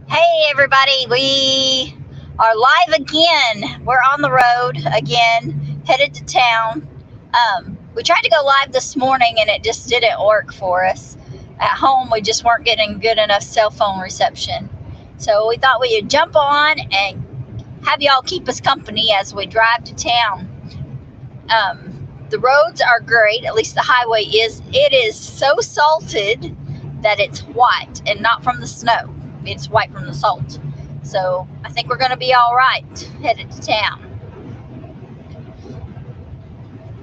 Hey everybody, we are live again. We're on the road again, headed to town. We tried to go live this morning and it just didn't work for us. At home, we just weren't getting good enough cell phone reception. So we thought we'd jump on and have y'all keep us company as we drive to town. The roads are great, at least the highway is. It is so salted that it's white and not from the snow. It's white from the salt. So I think we're going to be all right headed to town.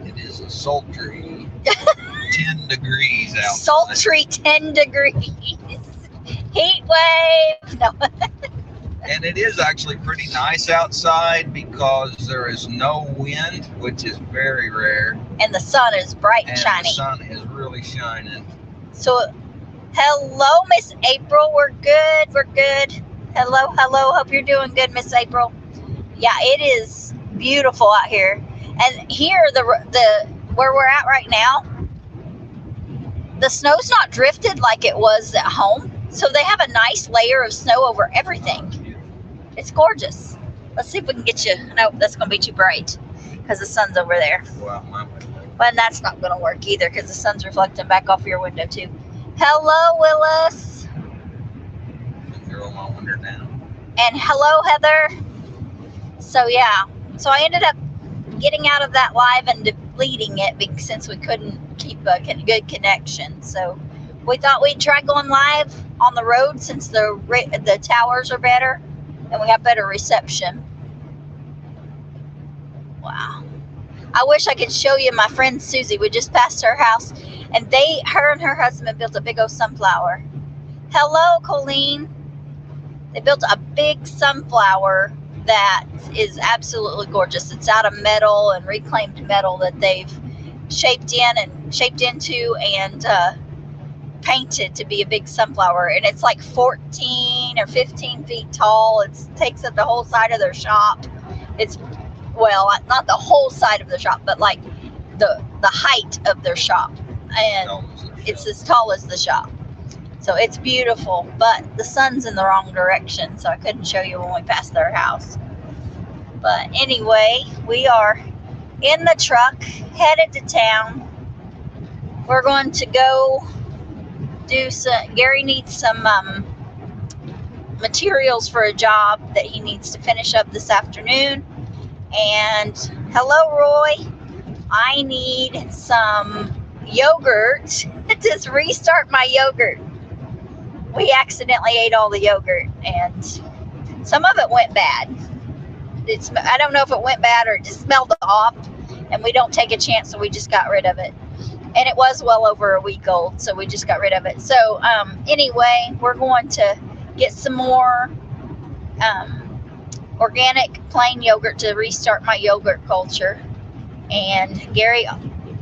It is a sultry 10 degrees out. Sultry 10 degrees. Heat wave. No. And it is actually pretty nice outside because there is no wind, which is very rare. And the sun is bright and And shiny. the sun is really shining. So, hello, Miss April. We're good. We're good. Hello, hello. Hope you're doing good, Miss April. Yeah, it is beautiful out here. And here, the where we're at right now, the snow's not drifted like it was at home. So they have a nice layer of snow over everything. It's gorgeous. Let's see if we can get you. No, that's going to be too bright because the sun's over there. Go out my window. But that's not going to work either because the sun's reflecting back off your window too. Hello, Willis. Throw my window down. And hello, Heather. So yeah, so I ended up getting out of that live and deleting it because since we couldn't keep a good connection. So we thought we'd try going live on the road since the towers are better and we have better reception. Wow. I wish I could show you my friend Susie. We just passed her house and her and her husband built a big old sunflower. Hello, Colleen. They built a big sunflower that is absolutely gorgeous. It's out of metal and reclaimed metal that they've shaped into and painted to be a big sunflower. And it's like 14 or 15 feet tall. It takes up the whole side of their shop. It's, well, not the whole side of the shop, but like the height of their shop. And it's as tall as the shop. So it's beautiful, but the sun's in the wrong direction, so I couldn't show you when we passed their house. But anyway, we are in the truck, headed to town. We're going to go do some, Gary needs some materials for a job that he needs to finish up this afternoon. And hello, Roy. I need some yogurt to restart my yogurt. We accidentally ate all the yogurt and some of it went bad. I don't know if it went bad or it just smelled off and we don't take a chance, so we just got rid of it. And it was well over a week old, so we just got rid of it. So anyway, we're going to get some more organic plain yogurt to restart my yogurt culture. And Gary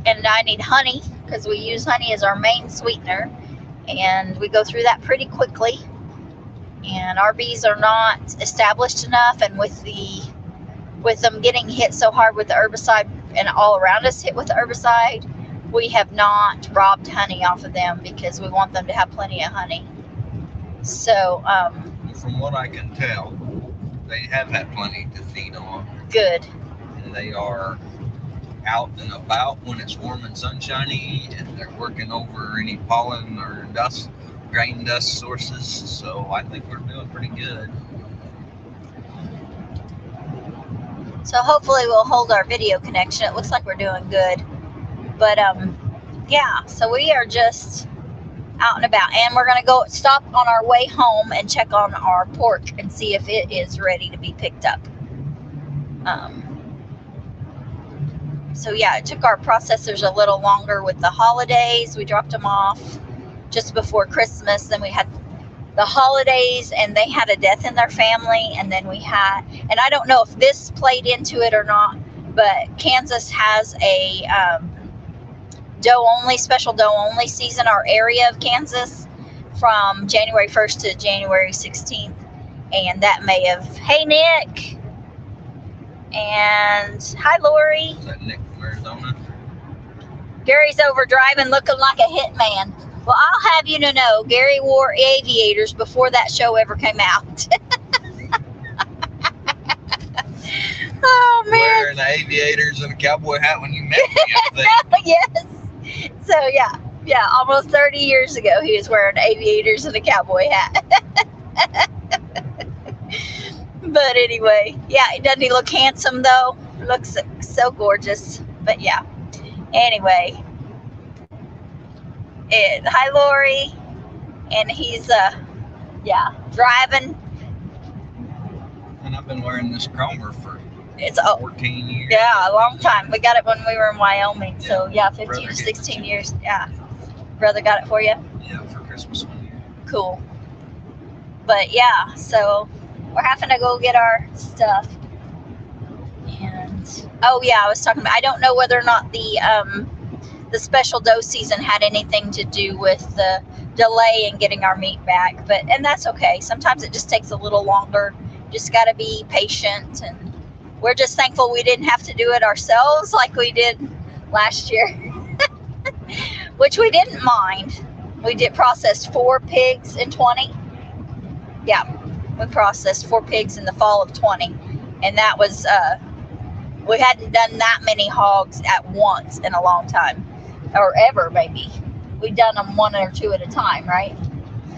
and I need honey because we use honey as our main sweetener. And we go through that pretty quickly. And our bees are not established enough, and with them getting hit so hard with the herbicide and all around us hit with the herbicide, we have not robbed honey off of them because we want them to have plenty of honey. So from what I can tell, they have had plenty to feed on. Good. And they are out and about when it's warm and sunshiny, and they're working over any pollen or dust, grain dust sources. So I think we're doing pretty good. So hopefully we'll hold our video connection. It looks like we're doing good. But yeah, so we are just out and about, and we're gonna go stop on our way home and check on our pork and see if it is ready to be picked up. So yeah, it took our processors a little longer with the holidays. We dropped them off just before Christmas. Then we had the holidays and they had a death in their family. And then we had, and I don't know if this played into it or not, but Kansas has a special doe only season, our area of Kansas, from January 1st to January 16th. And that may have, hey Nick, and hi Lori. Is that Nick from Arizona? Gary's over driving looking like a hitman. Well, I'll have you to know, Gary wore aviators before that show ever came out. Oh, man. Wearing aviators and a cowboy hat when you met me, I think. Yes. So, yeah, almost 30 years ago, he was wearing aviators and a cowboy hat. But anyway, yeah, doesn't he look handsome, though? Looks so gorgeous. But, yeah. Anyway. Hi, Lori. And he's, driving. And I've been wearing this Cromer for It's 14 years. Yeah, a long time. We got it when we were in Wyoming. So, yeah, 15 Brother or gave it 16 to me. years. Yeah. Brother got it for you? Yeah, for Christmas one year. Cool. But, yeah, so we're having to go get our stuff. And, oh, yeah, I was talking about, I don't know whether or not the special doe season had anything to do with the delay in getting our meat back. And that's okay. Sometimes it just takes a little longer. Just got to be patient, and we're just thankful we didn't have to do it ourselves like we did last year, which we didn't mind. We did process 4 pigs in 20. Yeah, we processed 4 pigs in the fall of 20, and that was we hadn't done that many hogs at once in a long time, or ever maybe. We'd done them 1 or 2 at a time, right?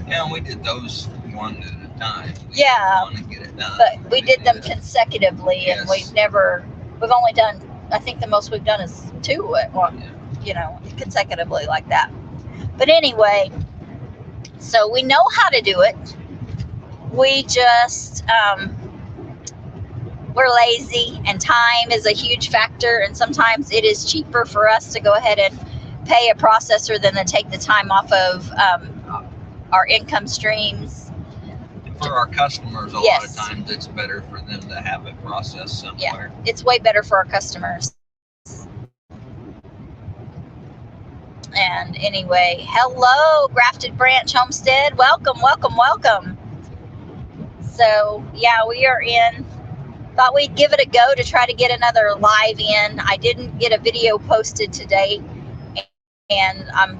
Yeah, and we did those one at a time. We Yeah, didn't want to get it done. but we did them consecutively, and Yes. we've only done, I think the most we've done is 2 at one, consecutively like that. But anyway, so we know how to do it. We just, we're lazy, and time is a huge factor, and sometimes it is cheaper for us to go ahead and pay a processor than to take the time off of our income streams. For our customers, a lot Yes. of times it's better for them to have it processed somewhere. It's way better for our customers. And anyway, hello, Grafted Branch Homestead. Welcome, welcome, welcome. So, yeah, we are in. Thought we'd give it a go to try to get another live in. I didn't get a video posted today, and I'm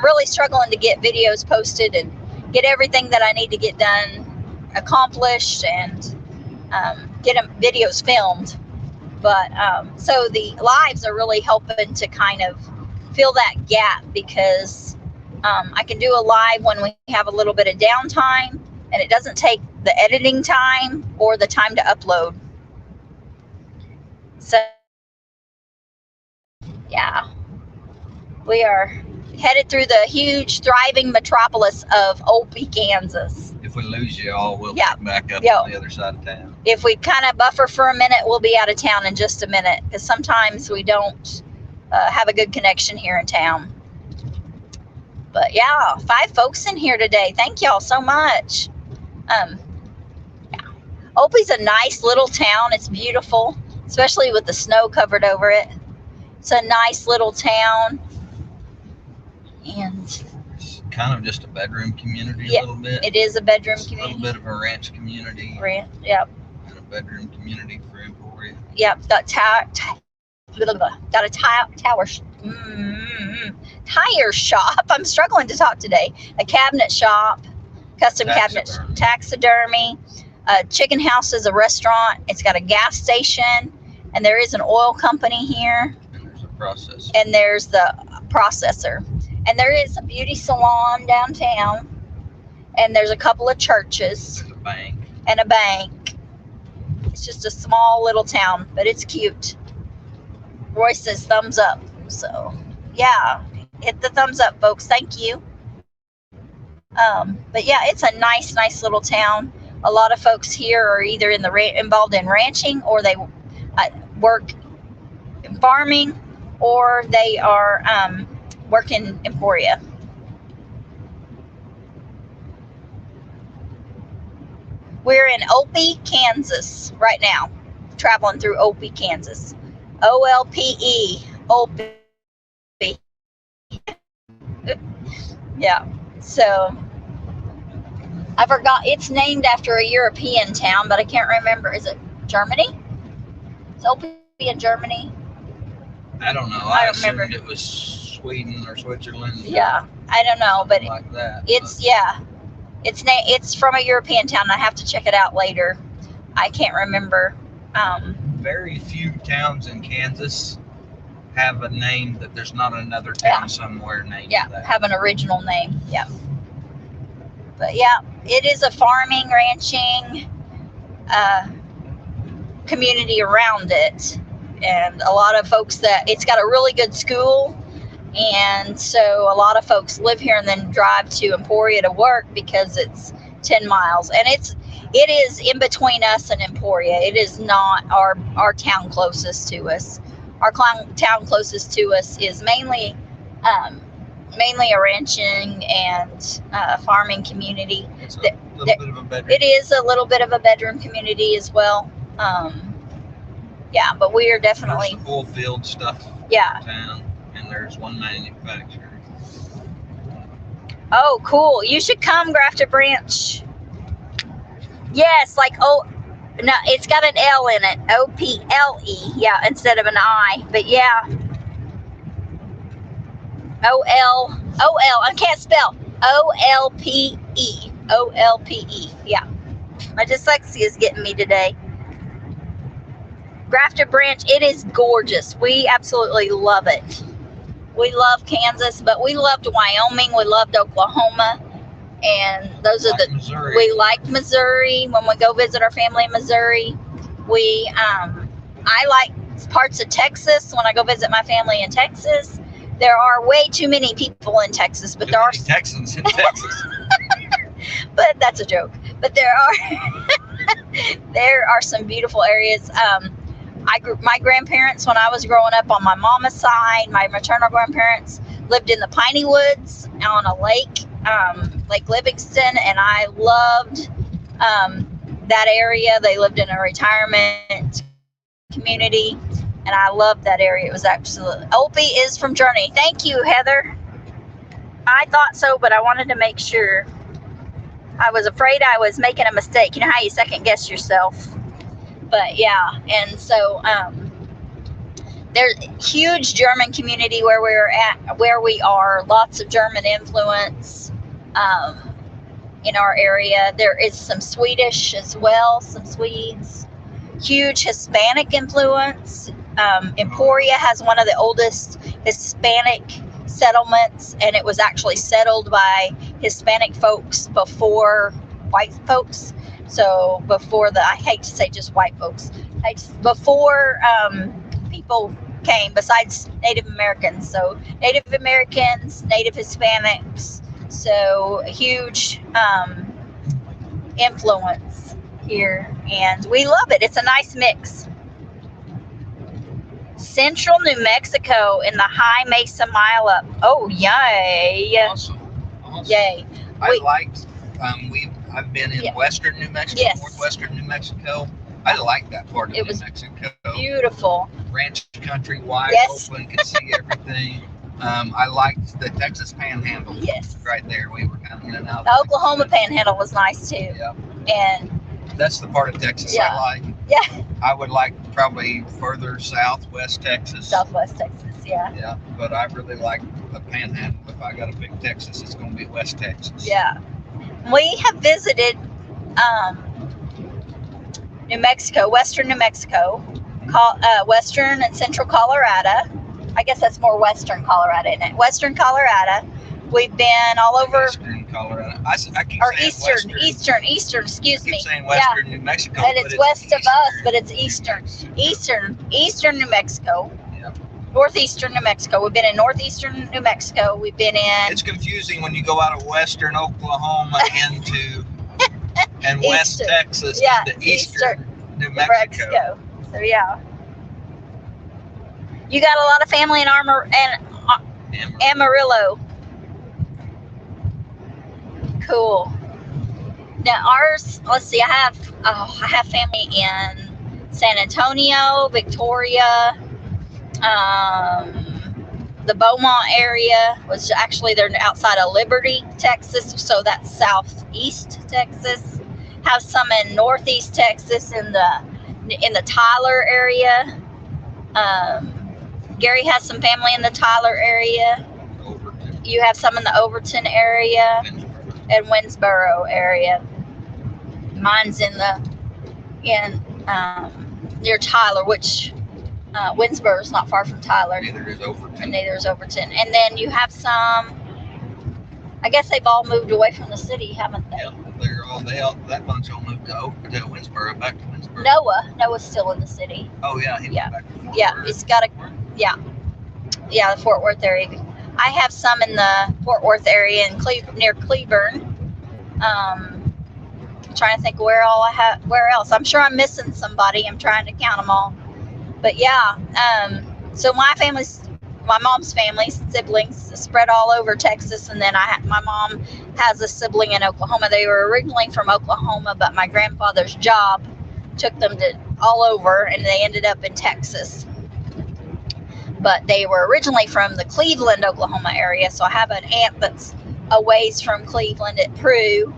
really struggling to get videos posted and get everything that I need to get done accomplished, and get them videos filmed. But so the lives are really helping to kind of fill that gap, because I can do a live when we have a little bit of downtime, and it doesn't take the editing time or the time to upload. So yeah, we are headed through the huge thriving metropolis of Opie, Kansas. If we lose you all, we'll Yeah. pick back up Yeah. on the other side of town. If we kind of buffer for a minute, we'll be out of town in just a minute, because sometimes we don't have a good connection here in town. But yeah, 5 folks in here today. Thank y'all so much. Yeah. Opie's a nice little town. It's beautiful, especially with the snow covered over it. It's a nice little town. And It's kind of just a bedroom community Yeah, a little bit. it is a bedroom It's a little community. bit of a ranch community Yep. and a bedroom community for Emporia. Yep. Got a tire shop. I'm struggling to talk today. A cabinet shop, custom cabinets, taxidermy. Chicken house is a restaurant. It's got a gas station, and there is an oil company here, And there's a process. and there's the processor, and there is a beauty salon downtown, and there's a couple of churches There's a bank. and a bank. It's just a small little town, but it's cute. Roy says thumbs up. So yeah, hit the thumbs up, folks. Thank you. But yeah, it's a nice little town. A lot of folks here are either involved in ranching, or they work in farming, or they are working Emporia. We're in Opie, Kansas right now, traveling through Opie, Kansas. OLPE, Opie. Yeah, so I forgot, it's named after a European town, but I can't remember. Is it Germany? Is Opie in Germany? I don't know. I I don't assumed remember. it was Sweden or Switzerland. Yeah, I don't know, but something like that. it's it's from a European town. I have to check it out later. I can't remember. Very few towns in Kansas have a name that there's not another town somewhere named that. Have an original name. Yeah. But yeah, it is a farming, ranching community around it, and a lot of folks that it's got a really good school, and so a lot of folks live here and then drive to Emporia to work because it's 10 miles, and it is in between us and Emporia. It is not our town closest to us. Our town closest to us is mainly a ranching and farming community. It's a little bit of a bedroom. It is a little bit of a bedroom community as well. Yeah, but we are definitely There's oil field stuff town, and there's one manufacturer. Oh, cool. You should come, Grafton Branch. Yes, no, it's got an L in it. OPLE. Yeah, instead of an I. But yeah. I can't spell. OLPE. OLPE. Yeah. My dyslexia is getting me today. Grafton Branch, it is gorgeous. We absolutely love it. We love Kansas, but we loved Wyoming. We loved Oklahoma. And those are Missouri. We liked Missouri when we go visit our family in Missouri. I like parts of Texas when I go visit my family in Texas. There are way too many people in Texas, but there are Texans in Texas. But that's a joke. But there are some beautiful areas. My grandparents, when I was growing up on my mama's side, my maternal grandparents lived in the Piney Woods on a lake, Lake Livingston, and I loved that area. They lived in a retirement community, and I loved that area. It was absolutely. Opie is from Journey. Thank you, Heather. I thought so, but I wanted to make sure. I was afraid I was making a mistake. You know how you second guess yourself. But yeah, and so there's a huge German community where we are. Lots of German influence in our area. There is some Swedish as well, some Swedes. Huge Hispanic influence. Emporia has one of the oldest Hispanic settlements, and it was actually settled by Hispanic folks before white folks. So before I hate to say just white folks, before people came besides Native Americans. So Native Americans, Native Hispanics. So a huge influence here, and we love it. It's a nice mix. Central New Mexico in the High Mesa Mile Up. Oh, yay. Awesome. Yay. I've been in western New Mexico, northwestern New Mexico. I like that part of New Mexico. Beautiful. Ranch country, wide open, could see everything. I liked the Texas Panhandle. Yes. Right there. We were kind of in and out. The Oklahoma Panhandle was nice too. Yeah. And that's the part of Texas I like. Yeah. I would like probably further southwest Texas. Southwest Texas, yeah. Yeah, but I really like the Panhandle. If I got to pick Texas, it's going to be West Texas. Yeah. We have visited New Mexico, western New Mexico, western and central Colorado. I guess that's more western Colorado, isn't it? Western Colorado. We've been all over. Eastern Colorado. I keep or saying Eastern, excuse me. I keep saying western New Mexico. And it's west of us, but it's eastern New Mexico. Yep. Northeastern New Mexico. We've been in northeastern New Mexico. We've been in. It's confusing when you go out of western Oklahoma into and West Texas into eastern New Mexico. So yeah. You got a lot of family in Amarillo. Cool. Now ours, let's see, I have family in San Antonio, Victoria, the Beaumont area, which actually they're outside of Liberty, Texas, so that's southeast Texas. Have some in northeast Texas in the Tyler area. Gary has some family in the Tyler area. Overton. You have some in the Overton area and Winsboro area. Mine's in near Tyler, which Winsboro is not far from Tyler. Neither is Overton. And neither is Overton. And then you have some. I guess they've all moved away from the city, haven't they? Yeah, that bunch all moved to Winsboro, back to Winsboro. Noah's still in the city. Oh yeah, he Yeah. went back to Fort Yeah, Worth. it's got the Fort Worth area. I have some in the Fort Worth area near Cleburne. Trying to think where else. I'm sure I'm missing somebody. I'm trying to count them all. But yeah, so my mom's family, siblings, spread all over Texas, and then my mom has a sibling in Oklahoma. They were originally from Oklahoma, but my grandfather's job took them to all over, and they ended up in Texas. But they were originally from the Cleveland, Oklahoma area, so I have an aunt that's a ways from Cleveland at Prue,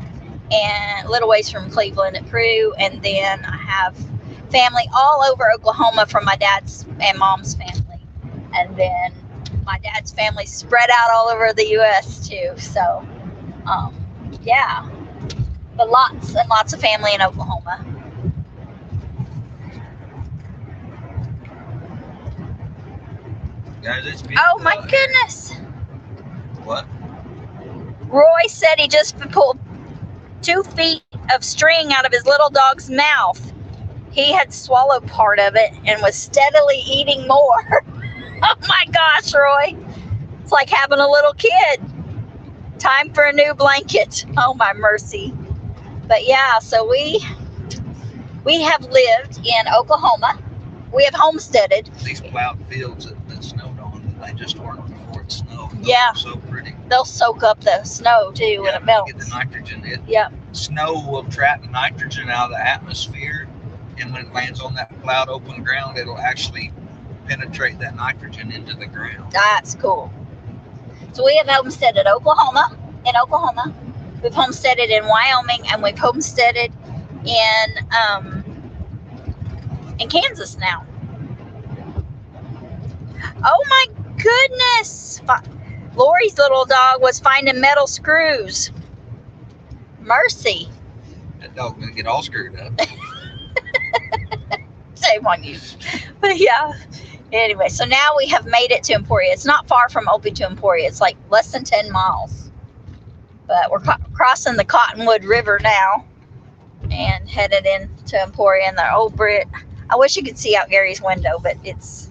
and a little ways from Cleveland at Prue, and then I have family all over Oklahoma from my dad's and mom's family. And then my dad's family spread out all over the U.S. too. So, yeah. But lots and lots of family in Oklahoma. Guys, it's Oh my goodness. What? Roy said he just pulled 2 feet of string out of his little dog's mouth. He had swallowed part of it and was steadily eating more. Oh my gosh, Roy. It's like having a little kid. Time for a new blanket. Oh my mercy. But yeah, so we have lived in Oklahoma. We have homesteaded. These plowed fields that snowed on, they just weren't before it snowed. Those Yeah. were so pretty. They'll soak up the snow too when it melts. Get the nitrogen. Yep. Snow will trap nitrogen out of the atmosphere, and when it lands on that plowed open ground, it'll actually penetrate that nitrogen into the ground. That's cool. So we have homesteaded in Oklahoma. We've homesteaded in Wyoming, and we've homesteaded in Kansas now. Oh my goodness. Lori's little dog was finding metal screws. Mercy. That dog's gonna get all screwed up. Shame on you. But yeah. Anyway, so now we have made it to Emporia. It's not far from Opie to Emporia. It's like less than 10 miles. But we're crossing the Cottonwood River now and headed into Emporia and the old bridge. I wish you could see out Gary's window, but it's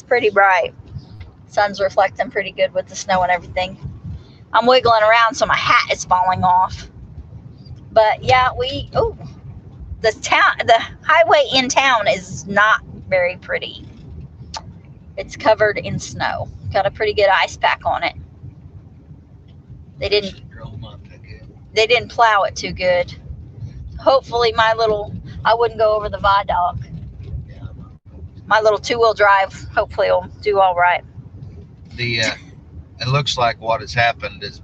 pretty bright. Sun's reflecting pretty good with the snow and everything. I'm wiggling around so my hat is falling off. But yeah, the highway in town is not very pretty. It's covered in snow. Got a pretty good ice pack on it. They didn't plow it too good. Hopefully I wouldn't go over the viaduct. My little 2-wheel drive hopefully will do all right. It looks like what has happened is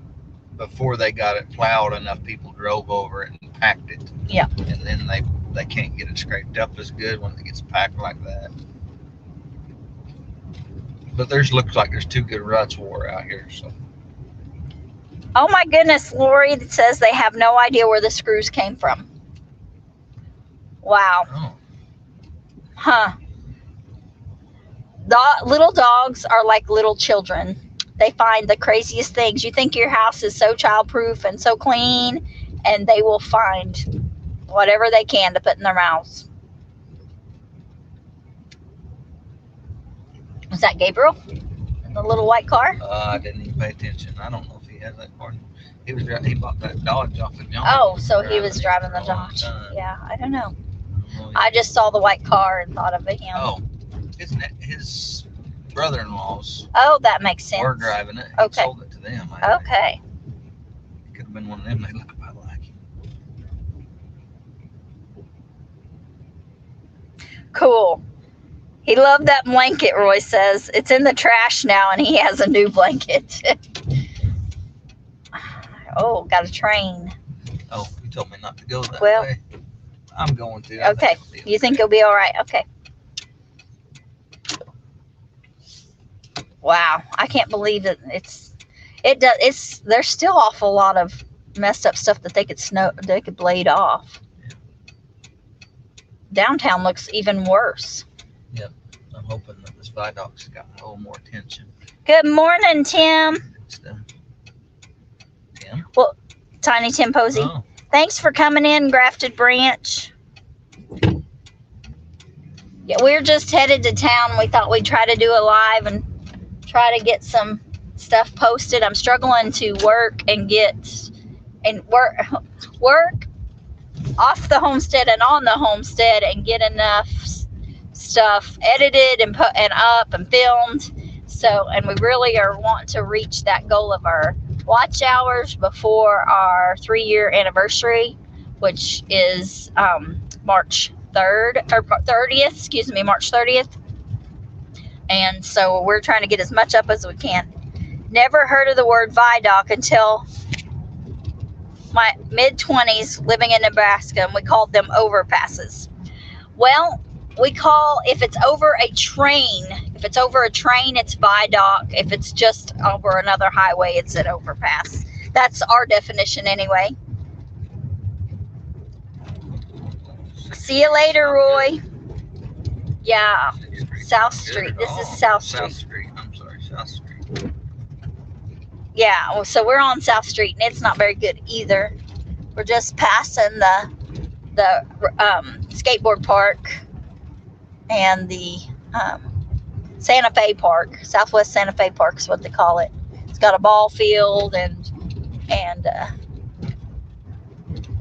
before they got it plowed, enough people drove over it and packed it. Yeah. And then they can't get it scraped up as good when it gets packed like that. But looks like there's 2 good ruts wore out here. So. Oh my goodness, Lori says they have no idea where the screws came from. Wow. Oh. Huh. Little dogs are like little children. They find the craziest things. You think your house is so childproof and so clean, and they will find whatever they can to put in their mouths. Was that Gabriel in the little white car? I didn't even pay attention. I don't know if he has that car. He bought that Dodge off of John. Oh, so he was driving the Dodge. Yeah, I don't know. I just saw the white car and thought of him. Oh, his brother-in-laws Oh, that makes sense. were driving it. He Okay. sold it to them. I think. Okay. It could have been one of them. They look about like him. Cool. He loved that blanket, Roy says. It's in the trash now, and he has a new blanket. Oh, got a train. Oh, you told me not to go that Well, way. I'm going to. I Okay. think it'll be You think okay. you'll be all right? Okay. Wow, I can't believe that there's still awful lot of messed up stuff that they could blade off. Downtown looks even worse. Yep. I'm hoping that this viaduct's got a little more attention. Good morning, Tim. Tim? Well, Tiny Tim Posey. Oh, Thanks for coming in, Grafted Branch. Yeah, we're just headed to town. We thought we'd try to do a live and try to get some stuff posted. I'm struggling to work off the homestead and on the homestead and get enough stuff edited and put and up and filmed. So, and we really are wanting to reach that goal of our watch hours before our 3-year anniversary, which is March 3rd or 30th, excuse me, March 30th. And so we're trying to get as much up as we can. Never heard of the word viaduct until my mid-20s living in Nebraska, and we called them overpasses. Well, we call, if it's over a train, it's viaduct. If it's just over another highway, it's an overpass. That's our definition anyway. See you later, Roy. Yeah, South Street. This is South Street. South Street. I'm sorry, South Street. Yeah, well, so we're on South Street, and it's not very good either. We're just passing the skateboard park and the Santa Fe Park. Southwest Santa Fe Park is what they call it. It's got a ball field and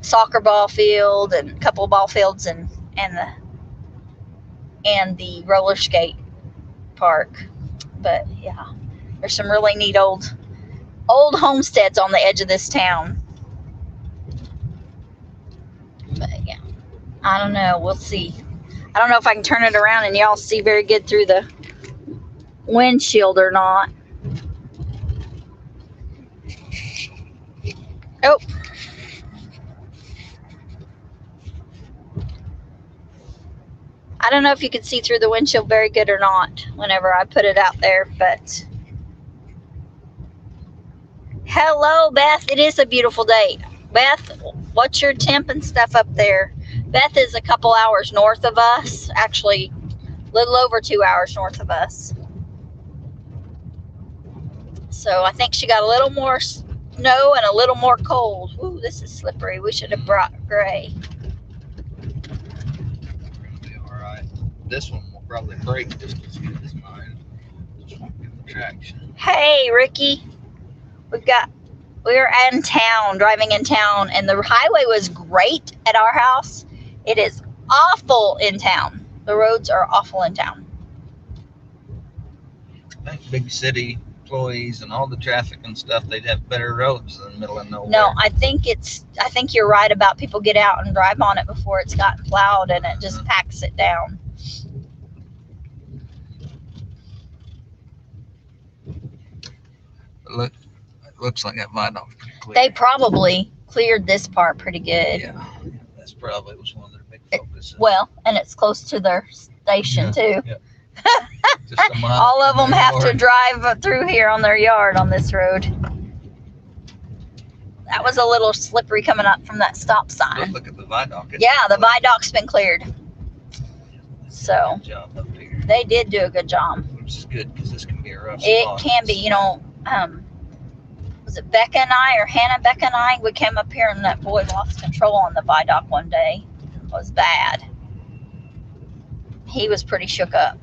soccer ball field and a couple of ball fields and the roller skate park. But yeah, there's some really neat old homesteads on the edge of this town. But yeah, I don't know. We'll see. I don't know if I can turn it around and y'all see very good through the windshield or not. Oh. I don't know if you can see through the windshield very good or not whenever I put it out there, but hello, Beth. It is a beautiful day. Beth, what's your temp and stuff up there? Beth is a couple hours north of us, actually a little over 2 hours north of us. So I think she got a little more snow and a little more cold. Ooh, this is slippery. We should have brought gray. This one will probably break just as good as mine. Just won't get the traction. Hey, Ricky. We're in town, driving in town, and the highway was great at our house. It is awful in town. The roads are awful in town. I think big city employees and all the traffic and stuff, they'd have better roads than the middle of nowhere. No, I think you're right about people get out and drive on it before it's gotten plowed and it just packs it down. It looks like that viaduct's pretty clear. They probably cleared this part pretty good. Yeah, that's probably was one of their big focuses. Well, and it's close to their station too. Yeah. Just a mile All of them have to north. drive through here on their yard on this road. That was a little slippery coming up from that stop sign. Look at the viaduct. Yeah, the viaduct's been cleared. So Good job up here. they did do a good job. Which is good because this can be a rough It spot. can be, was it Becca and I or Hannah Becca and I? We came up here and that boy lost control on the viaduct one day. It was bad. He was pretty shook up.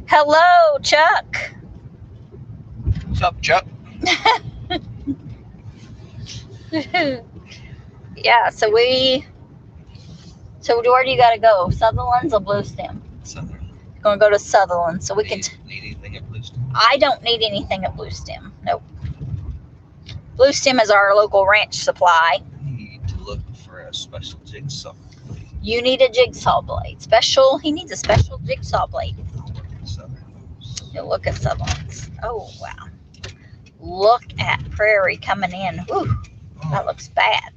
Hello, Chuck. What's up, Chuck? Yeah, so where do you gotta go? Sutherland's or Bluestem? Southern. Gonna go to Sutherland so we can. Need anything at Bluestem? I don't need anything at Bluestem. Nope. Bluestem is our local ranch supply. Need to look for a special jigsaw. You need a jigsaw blade. He needs a special jigsaw blade. I'll look at Southern's. You'll look at Sutherland's. Oh, wow. Look at Prairie coming in. Ooh, that looks bad.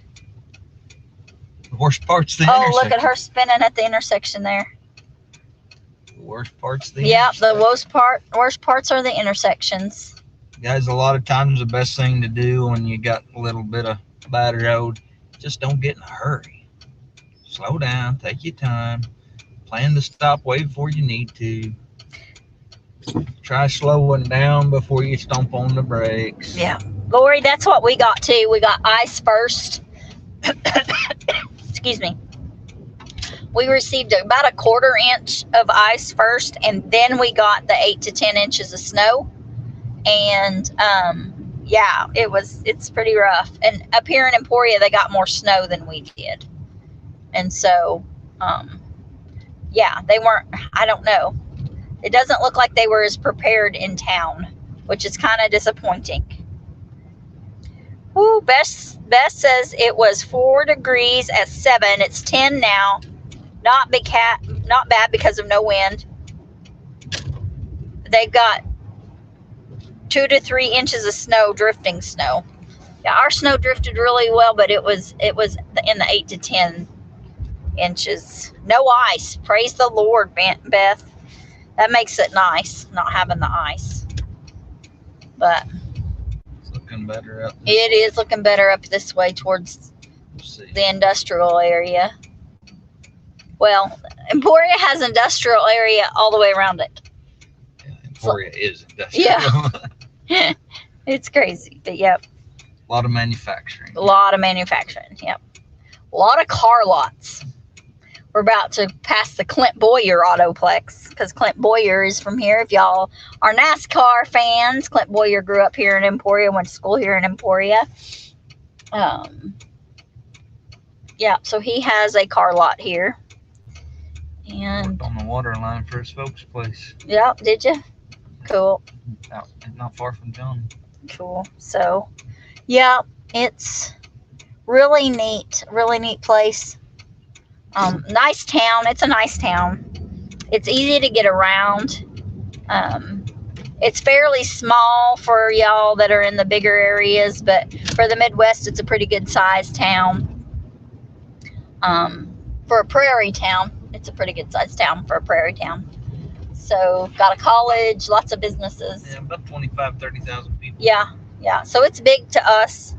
The worst part's the Oh, intersection. look at her spinning at the intersection there. The worst parts of the Yeah, the intersections. worst parts are the intersections. Guys, a lot of times the best thing to do when you got a little bit of bad road, just don't get in a hurry. Slow down, take your time, plan to stop way before you need to. Try slowing down before you stomp on the brakes. Yeah. Lori, that's what we got too. We got ice first. Excuse me. We received about a 1/4 inch of ice first, and then we got the 8 to 10 inches of snow. And yeah, it's pretty rough. And up here in Emporia, they got more snow than we did. And so, yeah, they weren't. I don't know. It doesn't look like they were as prepared in town, which is kind of disappointing. Ooh, Beth says it was 4 degrees at 7. It's 10 now. Not bad because of no wind. They've got 2 to 3 inches of snow, drifting snow. Yeah, our snow drifted really well, but it was in the 8 to 10 inches. No ice. Praise the Lord, Beth. That makes it nice, not having the ice. But it's looking better up. It is looking better up this way towards the industrial area. Well, Emporia has industrial area all the way around it. Yeah, Emporia is industrial. Yeah. It's crazy, but yep. A lot of manufacturing. A lot of manufacturing, yep. A lot of car lots. We're about to pass the Clint Boyer Autoplex because Clint Boyer is from here. If y'all are NASCAR fans, Clint Boyer grew up here in Emporia, went to school here in Emporia. Yeah, so he has a car lot here. And worked on the water line for his folks' place. Yeah, did you? Cool. Out, not far from John. Cool. So, yeah, it's really neat place. Nice town. It's a nice town. It's easy to get around. It's fairly small for y'all that are in the bigger areas, but for the Midwest, it's a pretty good sized town. For a prairie town, it's a pretty good sized town for a prairie town. So, got a college, lots of businesses. Yeah, about 30,000 people. Yeah. So, it's big to us.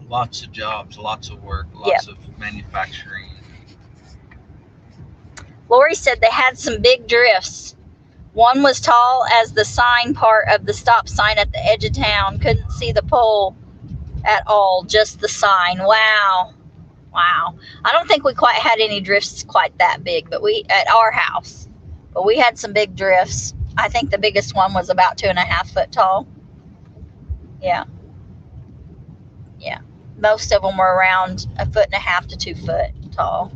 Lots of jobs, lots of work, lots of manufacturing. Lori said they had some big drifts. One was tall as the sign part of the stop sign at the edge of town. Couldn't see the pole at all, just the sign. Wow. I don't think we quite had any drifts quite that big, but at our house. But we had some big drifts. I think the biggest one was about 2.5 foot tall. Yeah. Most of them were around 1.5 to 2 foot tall.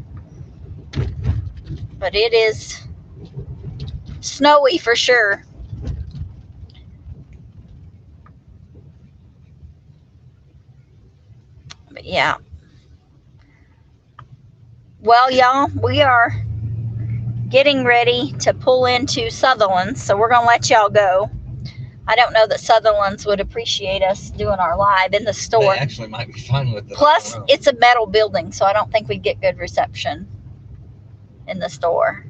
But it is snowy for sure. But yeah. Well, y'all, we are getting ready to pull into Sutherland's, so we're going to let y'all go. I don't know that Sutherland's would appreciate us doing our live in the store. They actually might be fine with it. Plus, it's a metal building, so I don't think we'd get good reception in the store.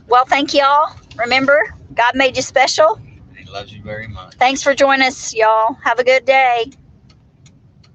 Well, thank y'all. Remember, God made you special. He loves you very much. Thanks for joining us, y'all. Have a good day.